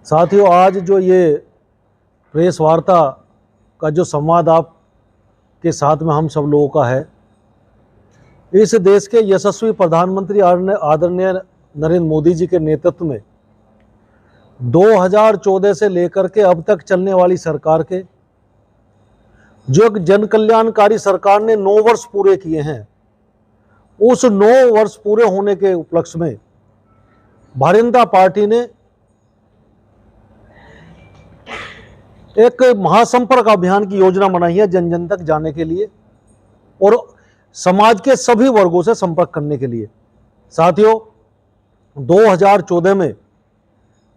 साथियों, आज जो ये प्रेस वार्ता का जो संवाद आपके साथ में हम सब लोगों का है, इस देश के यशस्वी प्रधानमंत्री आदरणीय नरेंद्र मोदी जी के नेतृत्व में 2014 से लेकर के अब तक चलने वाली सरकार के जो एक जन कल्याणकारी सरकार ने 9 वर्ष पूरे किए हैं, उस 9 वर्ष पूरे होने के उपलक्ष्य में भारतीय जनता पार्टी ने एक महासंपर्क अभियान की योजना बनाई है जन जन तक जाने के लिए और समाज के सभी वर्गों से संपर्क करने के लिए। साथियों, 2014 में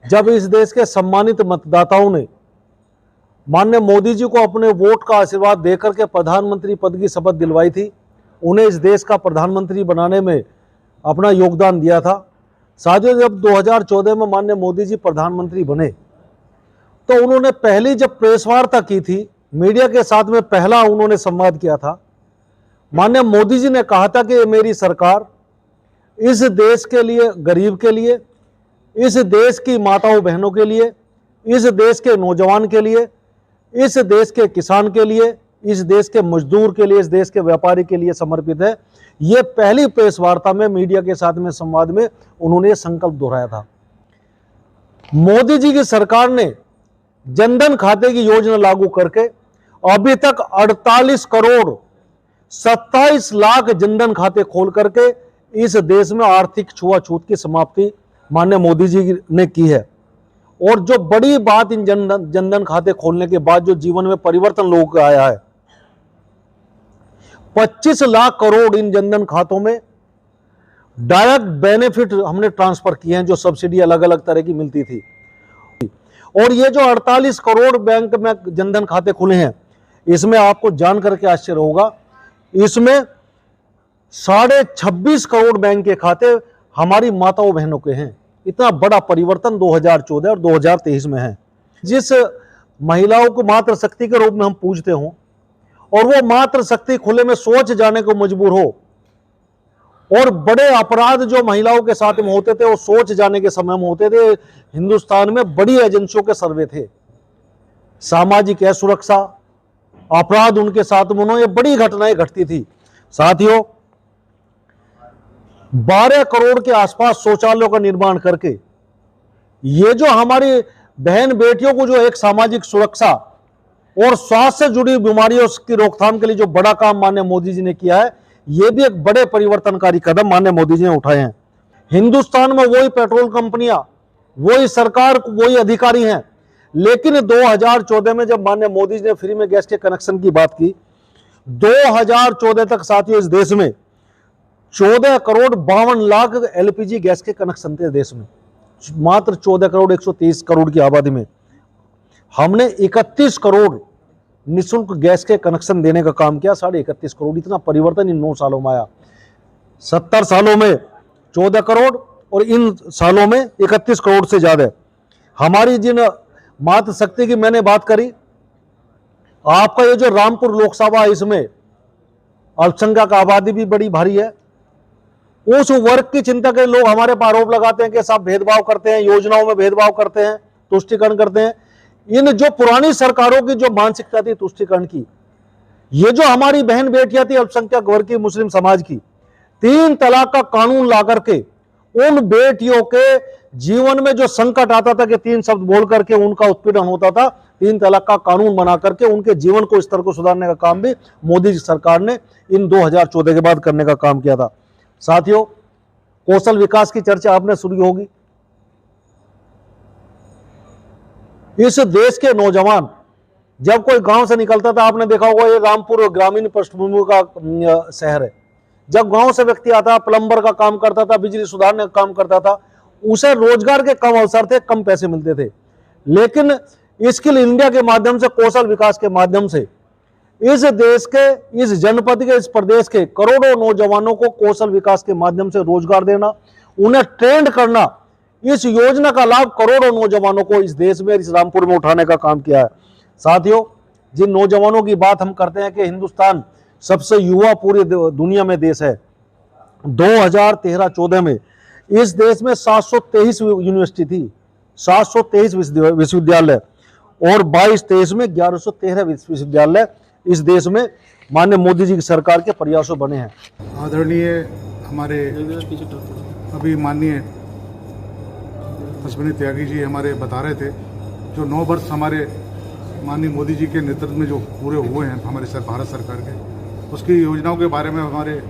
जब इस देश के सम्मानित मतदाताओं ने माननीय मोदी जी को अपने वोट का आशीर्वाद देकर के प्रधानमंत्री पद की शपथ दिलवाई थी, उन्हें इस देश का प्रधानमंत्री बनाने में अपना योगदान दिया था। साथियों, जब 2014 में माननीय मोदी जी प्रधानमंत्री बने तो उन्होंने पहली जब प्रेस वार्ता की थी, मीडिया के साथ में पहला उन्होंने संवाद किया था। माननीय मोदी जी ने कहा था कि ये मेरी सरकार इस देश के लिए, गरीब के लिए, इस देश की माताओं बहनों के लिए, इस देश के नौजवान के लिए, इस देश के किसान के लिए, इस देश के मजदूर के लिए, इस देश के व्यापारी के लिए समर्पित है। ये पहली प्रेस वार्ता में मीडिया के साथ में संवाद में उन्होंने संकल्प दोहराया था। मोदी जी की सरकार ने जनधन खाते की योजना लागू करके अभी तक 48 करोड़ 27 लाख जनधन खाते खोल करके इस देश में आर्थिक छुआछूत की समाप्ति माननीय मोदी जी ने की है। और जो बड़ी बात इन जनधन खाते खोलने के बाद जो जीवन में परिवर्तन लोगों का आया है, 25 लाख करोड़ इन जनधन खातों में डायरेक्ट बेनिफिट हमने ट्रांसफर किए हैं, जो सब्सिडी अलग अलग तरह की मिलती थी। और ये जो 48 करोड़ बैंक में जनधन खाते खुले हैं, इसमें आपको जान करके आश्चर्य होगा, इसमें 26.5 करोड़ बैंक के खाते हमारी माताओं बहनों के हैं। इतना बड़ा परिवर्तन 2014 और 2023 में है। जिस महिलाओं को मातृशक्ति के रूप में हम पूजते हों और वो मातृशक्ति खुले में सोच जाने को मजबूर हो, और बड़े अपराध जो महिलाओं के साथ में होते थे वो सोच जाने के समय में होते थे। हिंदुस्तान में बड़ी एजेंसियों के सर्वे थे, सामाजिक असुरक्षा, अपराध उनके साथ में ये बड़ी घटनाएं घटती थी। साथियों, 12 करोड़ के आसपास शौचालयों का निर्माण करके ये जो हमारी बहन बेटियों को जो एक सामाजिक सुरक्षा और स्वास्थ्य से जुड़ी बीमारियों की रोकथाम के लिए जो बड़ा काम माननीय मोदी जी ने किया है, ये भी एक बड़े परिवर्तनकारी कदम माननीय मोदी जी ने उठाए हैं। हिंदुस्तान में वही पेट्रोल कंपनियां, वही सरकार, वही अधिकारी हैं, लेकिन 2014 में जब माननीय मोदी जी ने फ्री में गैस के कनेक्शन की बात की, 2014 तक साथियों इस देश में 14 करोड़ 52 लाख एलपीजी गैस के कनेक्शन थे देश में। मात्र 14 करोड़ 123 करोड़ की आबादी में हमने 31 करोड़ निःशुल्क गैस के कनेक्शन देने का काम किया। 31.5 करोड़, इतना परिवर्तन इन 9 सालों में आया। 70 सालों में 14 करोड़ और इन सालों में 31 करोड़ से ज्यादा। हमारी जिन मातृशक्ति की मैंने बात करी, आपका ये जो रामपुर लोकसभा, इसमें अल्पसंख्यक आबादी भी बड़ी भारी है। उस वर्ग की चिंता के लोग हमारे पर आरोप लगाते हैं कि सब भेदभाव करते हैं, योजनाओं में भेदभाव करते हैं, तुष्टिकरण करते हैं। इन जो पुरानी सरकारों की जो मानसिकता थी तुष्टिकरण की, ये जो हमारी बहन बेटियां थी अल्पसंख्यक वर्ग की, मुस्लिम समाज की, 3 तलाक का कानून ला करके उन बेटियों के जीवन में जो संकट आता था कि 3 शब्द बोल करके उनका उत्पीड़न होता था, 3 तलाक का कानून बना करके उनके जीवन को, स्तर को सुधारने का काम भी मोदी जी सरकार ने इन 2014 के बाद करने का काम किया था। साथियों, कौशल विकास की चर्चा आपने सुनी होगी। इस देश के नौजवान जब कोई गांव से निकलता था, आपने देखा होगा ये रामपुर ग्रामीण पृष्ठभूमि का शहर है। जब गांव से व्यक्ति आता, प्लम्बर का काम करता था, बिजली सुधारने का काम करता था, उसे रोजगार के कम अवसर थे, कम पैसे मिलते थे। लेकिन स्किल इंडिया के माध्यम से, कौशल विकास के माध्यम से इस देश के, इस जनपद के, इस प्रदेश के करोड़ों नौजवानों को कौशल विकास के माध्यम से रोजगार देना, उन्हें ट्रेंड करना, इस योजना का लाभ करोड़ों नौजवानों को इस देश में, इस रामपुर में उठाने का काम किया है। साथियों, जिन नौजवानों की बात हम करते हैं कि हिंदुस्तान सबसे युवा पूरी दुनिया में देश है, 2013-14 में इस देश में 723 यूनिवर्सिटी थी, 723 विश्वविद्यालय और 22-23 में 1113 विश्वविद्यालय इस देश में माननीय मोदी जी की सरकार के प्रयासों बने हैं। आदरणीय हमारे अभी माननीय अश्विनी त्यागी जी हमारे बता रहे थे, जो 9 वर्ष हमारे माननीय मोदी जी के नेतृत्व में जो पूरे हुए हैं हमारे भारत सरकार के, उसकी योजनाओं के बारे में हमारे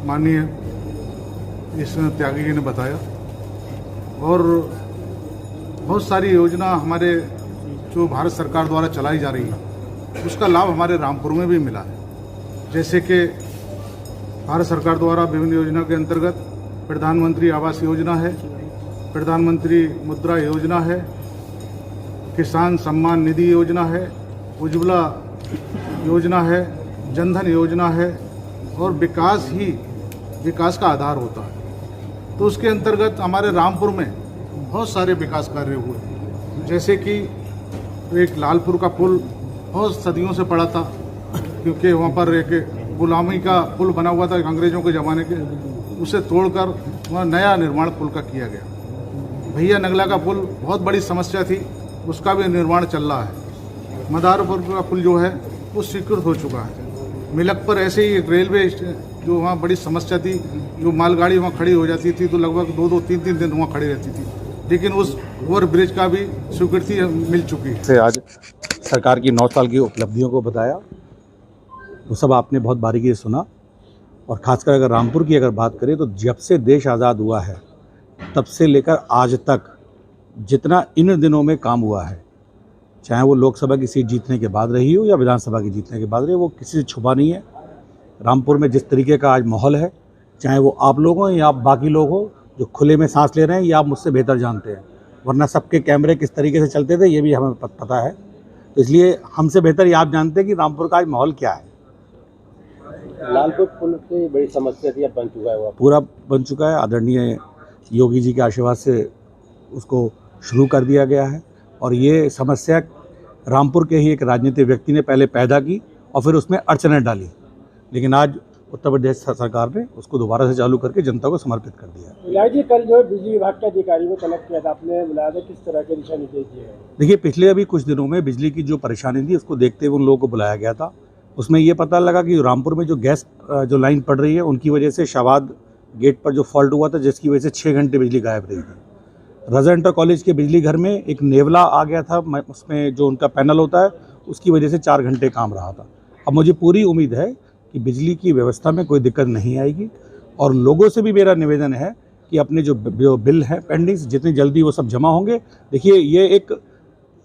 माननीय इस त्यागी जी ने बताया। और बहुत सारी योजना हमारे जो भारत सरकार द्वारा चलाई जा रही है उसका लाभ हमारे रामपुर में भी मिला है। जैसे कि भारत सरकार द्वारा विभिन्न योजना के अंतर्गत प्रधानमंत्री आवास योजना है, प्रधानमंत्री मुद्रा योजना है, किसान सम्मान निधि योजना है, उज्ज्वला योजना है, जनधन योजना है और विकास ही विकास का आधार होता है। तो उसके अंतर्गत हमारे रामपुर में बहुत सारे विकास कार्य हुए। जैसे कि एक लालपुर का पुल बहुत सदियों से पड़ा था, क्योंकि वहाँ पर एक गुलामी का पुल बना हुआ था अंग्रेज़ों के ज़माने के, उसे तोड़कर वहाँ नया निर्माण पुल का किया गया। भैया नगला का पुल बहुत बड़ी समस्या थी, उसका भी निर्माण चल रहा है। मदारपुर का पुल जो है वो स्वीकृत हो चुका है। मिलक पर ऐसे ही रेलवे जो वहाँ बड़ी समस्या थी, जो मालगाड़ी वहाँ खड़ी हो जाती थी तो लगभग 2-2, 3-3 दिन वहाँ खड़ी रहती थी, लेकिन उस ओवर ब्रिज का भी स्वीकृति मिल चुकी है। से आज सरकार की 9 साल की उपलब्धियों को बताया, वो सब आपने बहुत बारीकी से सुना। और ख़ासकर अगर रामपुर की अगर बात करें तो जब से देश आज़ाद हुआ है तब से लेकर आज तक जितना इन दिनों में काम हुआ है, चाहे वो लोकसभा की सीट जीतने के बाद रही हो या विधानसभा की जीतने के बाद रही हो, वो किसी से छुपा नहीं है। रामपुर में जिस तरीके का आज माहौल है, चाहे वो आप लोग हों या आप बाकी लोग हो जो खुले में सांस ले रहे हैं, या आप मुझसे बेहतर जानते हैं, वरना सबके कैमरे किस तरीके से चलते थे ये भी हमें पता है। तो इसलिए हमसे बेहतर ये आप जानते हैं कि रामपुर का आज माहौल क्या है। लालपुर पुल की बड़ी समस्या थी, अब बन चुका है, वो पूरा बन चुका है। आदरणीय योगी जी के आशीर्वाद से उसको शुरू कर दिया गया है। और ये समस्या रामपुर के ही एक राजनीतिक व्यक्ति ने पहले पैदा की और फिर उसमें अड़चनें डाली, लेकिन आज उत्तर प्रदेश सरकार ने उसको दोबारा से चालू करके जनता को समर्पित कर दिया। इलाही जी, कल जो है बिजली विभाग के अधिकारी को तलब किया था, आपने बुलाया था, किस तरह के दिशा निर्देश दिए गए? देखिए, पिछले अभी कुछ दिनों में बिजली की जो परेशानी थी उसको देखते हुए उन लोगों को बुलाया गया था। उसमें ये पता लगा कि रामपुर में जो गैस जो लाइन पड़ रही है उनकी वजह से शाहबाद गेट पर जो फॉल्ट हुआ था, जिसकी वजह से 6 घंटे बिजली गायब रही थी। रजा इंटर कॉलेज के बिजली घर में एक नेवला आ गया था, उसमें जो उनका पैनल होता है उसकी वजह से 4 घंटे काम रहा था। अब मुझे पूरी उम्मीद है कि बिजली की व्यवस्था में कोई दिक्कत नहीं आएगी। और लोगों से भी मेरा निवेदन है कि अपने जो बिल हैं पेंडिंग, जितनी जल्दी वो सब जमा होंगे। देखिए, ये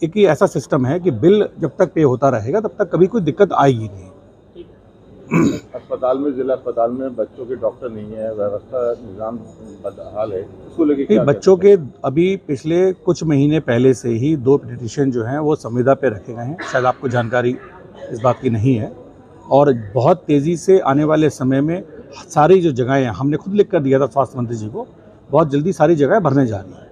एक ही ऐसा सिस्टम है कि बिल जब तक पे होता रहेगा तब तक कभी कोई दिक्कत आएगी नहीं। अस्पताल में, जिला अस्पताल में बच्चों के डॉक्टर नहीं है, व्यवस्था निज़ाम बदहाल है, इसको लेके क्या बच्चों के अभी पिछले कुछ महीने पहले से ही 2 पिटीशन जो हैं वो संविदा पे रखे गए हैं, शायद आपको जानकारी इस बात की नहीं है। और बहुत तेज़ी से आने वाले समय में सारी जो जगहें हैं, हमने खुद लिख कर दिया था स्वास्थ्य मंत्री जी को, बहुत जल्दी सारी जगहें भरने जा रही हैं।